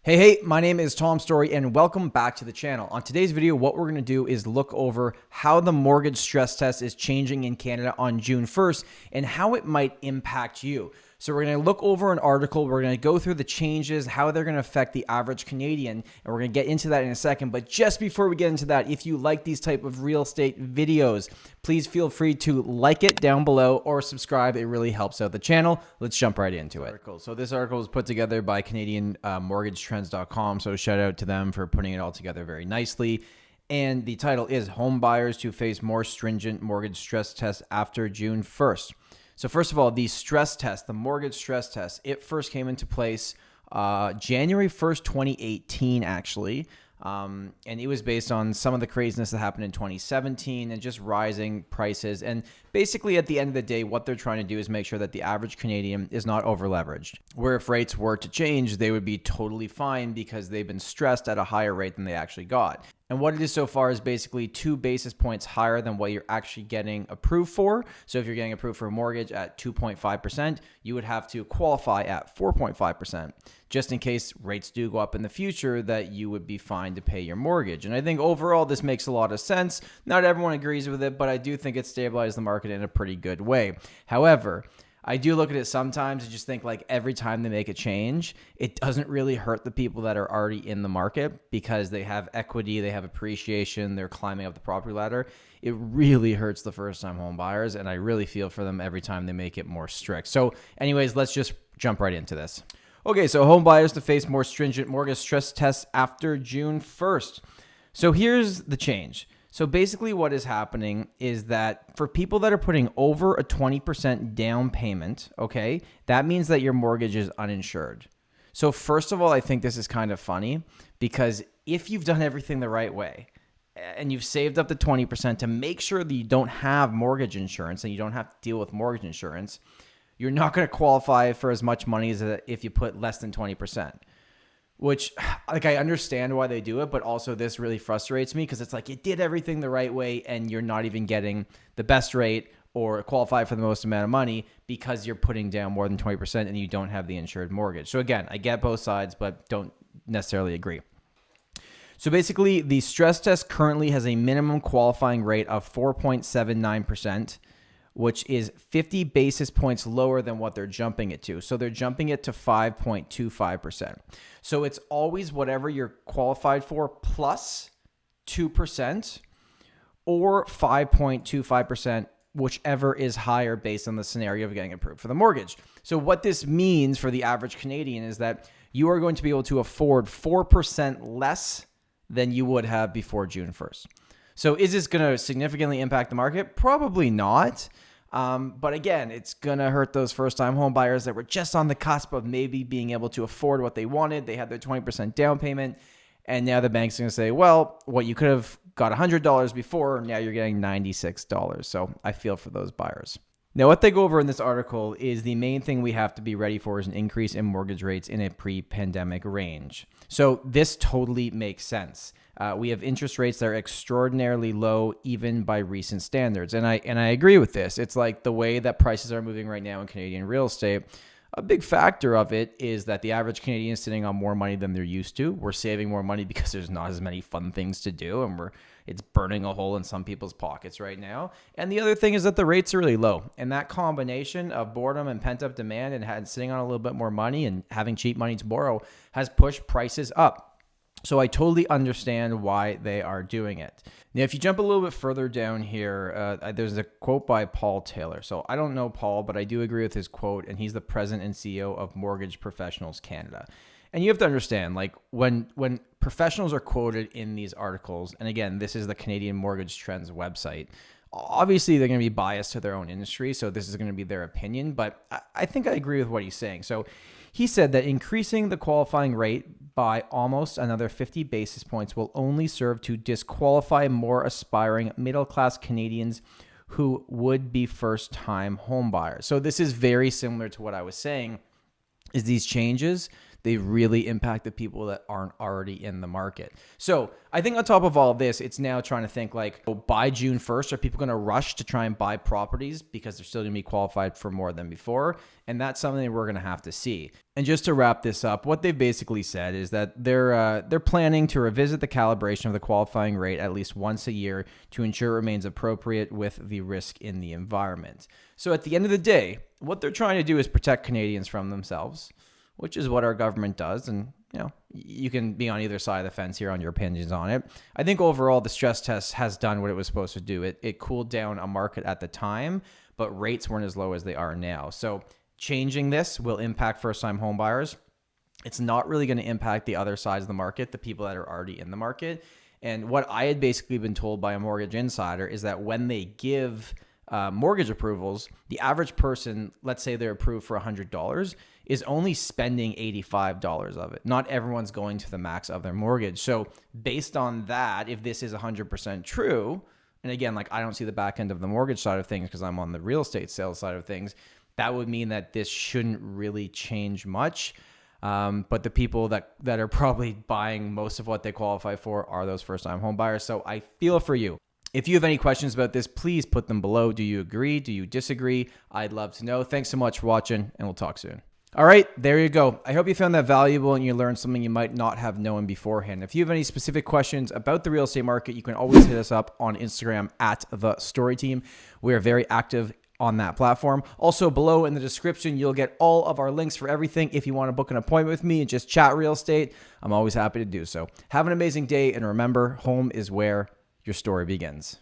Hey, my name is Tom Story and welcome back to the channel. On today's video, what we're going to do is look over how the mortgage stress test is changing in Canada on June 1st and how it might impact you. So we're going to look over an article, we're going to go through the changes, how they're going to affect the average Canadian, and we're going to get into that in a second. But just before we get into that, if you like these type of real estate videos, please feel free to like it down below or subscribe. It really helps out the channel. Let's jump right into it. So this article was put together by Canadian mortgagetrends.com. So shout out to them for putting it all together very nicely. And the title is Home Buyers to Face More Stringent Mortgage Stress Tests After June 1st. So first of all, the stress test, the mortgage stress test, it first came into place January 1st, 2018, actually. And it was based on some of the craziness that happened in 2017 and just rising prices. And basically, at the end of the day, what they're trying to do is make sure that the average Canadian is not over leveraged. Where if rates were to change, they would be totally fine because they've been stressed at a higher rate than they actually got. And what it is so far is basically 2 basis points higher than what you're actually getting approved for. So if you're getting approved for a mortgage at 2.5%, you would have to qualify at 4.5%, just in case rates do go up in the future, that you would be fine to pay your mortgage. And I think overall, this makes a lot of sense. Not everyone agrees with it, but I do think it stabilized the market in a pretty good way. However, I do look at it sometimes and just think like every time they make a change, it doesn't really hurt the people that are already in the market because they have equity, they have appreciation, they're climbing up the property ladder. It really hurts the first-time home buyers, and I really feel for them every time they make it more strict. So anyways, let's just jump right into this. Okay, so home buyers to face more stringent mortgage stress tests after June 1st. So here's the change. So basically what is happening is that for people that are putting over a 20% down payment, okay, that means that your mortgage is uninsured. So first of all, I think this is kind of funny because if you've done everything the right way and you've saved up the 20% to make sure that you don't have mortgage insurance and you don't have to deal with mortgage insurance, you're not going to qualify for as much money as if you put less than 20%. Which, like, I understand why they do it, but also this really frustrates me because it's like you did everything the right way and you're not even getting the best rate or qualify for the most amount of money because you're putting down more than 20% and you don't have the insured mortgage. So again, I get both sides, but don't necessarily agree. So basically, the stress test currently has a minimum qualifying rate of 4.79%. which is 50 basis points lower than what they're jumping it to. So they're jumping it to 5.25%. So it's always whatever you're qualified for plus 2% or 5.25%, whichever is higher based on the scenario of getting approved for the mortgage. So what this means for the average Canadian is that you are going to be able to afford 4% less than you would have before June 1st. So is this going to significantly impact the market? Probably not. But again, it's going to hurt those first-time home buyers that were just on the cusp of maybe being able to afford what they wanted. They had their 20% down payment, and now the bank's going to say, well, what you could have got $100 before, now you're getting $96. So I feel for those buyers. Now, what they go over in this article is the main thing we have to be ready for is an increase in mortgage rates in a pre-pandemic range. So this totally makes sense. We have interest rates that are extraordinarily low, even by recent standards. And I agree with this. It's like the way that prices are moving right now in Canadian real estate. A big factor of it is that the average Canadian is sitting on more money than they're used to. We're saving more money because there's not as many fun things to do, and it's burning a hole in some people's pockets right now. And the other thing is that the rates are really low. And that combination of boredom and pent-up demand and sitting on a little bit more money and having cheap money to borrow has pushed prices up. So I totally understand why they are doing it. Now, if you jump a little bit further down here, there's a quote by Paul Taylor. So I don't know Paul, but I do agree with his quote, and he's the president and CEO of Mortgage Professionals Canada. And you have to understand, like when professionals are quoted in these articles, and again, this is the Canadian Mortgage Trends website, obviously they're going to be biased to their own industry, so this is going to be their opinion, but I think I agree with what he's saying. So he said that increasing the qualifying rate by almost another 50 basis points will only serve to disqualify more aspiring middle-class Canadians who would be first-time home buyers. So this is very similar to what I was saying, is these changes, they really impact the people that aren't already in the market. So I think on top of all of this, it's now trying to think like, oh, by June 1st, are people going to rush to try and buy properties because they're still going to be qualified for more than before? And that's something that we're going to have to see. And just to wrap this up, what they've basically said is that they're planning to revisit the calibration of the qualifying rate at least once a year to ensure it remains appropriate with the risk in the environment. So at the end of the day, what they're trying to do is protect Canadians from themselves, which is what our government does. And you can be on either side of the fence here on your opinions on it. I think overall the stress test has done what it was supposed to do. It cooled down a market at the time, but rates weren't as low as they are now. So changing this will impact first-time home buyers. It's not really going to impact the other sides of the market, the people that are already in the market. And what I had basically been told by a mortgage insider is that when they give mortgage approvals, the average person, let's say they're approved for $100, is only spending $85 of it. Not everyone's going to the max of their mortgage. So based on that, if this is 100% true, and again, like I don't see the back end of the mortgage side of things because I'm on the real estate sales side of things, that would mean that this shouldn't really change much. But the people that are probably buying most of what they qualify for are those first-time home buyers. So I feel for you. If you have any questions about this, please put them below. Do you agree? Do you disagree? I'd love to know. Thanks so much for watching, and we'll talk soon. All right, there you go. I hope you found that valuable and you learned something you might not have known beforehand. If you have any specific questions about the real estate market, you can always hit us up on Instagram at The Story Team. We are very active on that platform. Also below in the description, you'll get all of our links for everything. If you want to book an appointment with me and just chat real estate, I'm always happy to do so. Have an amazing day, and remember, home is where your story begins.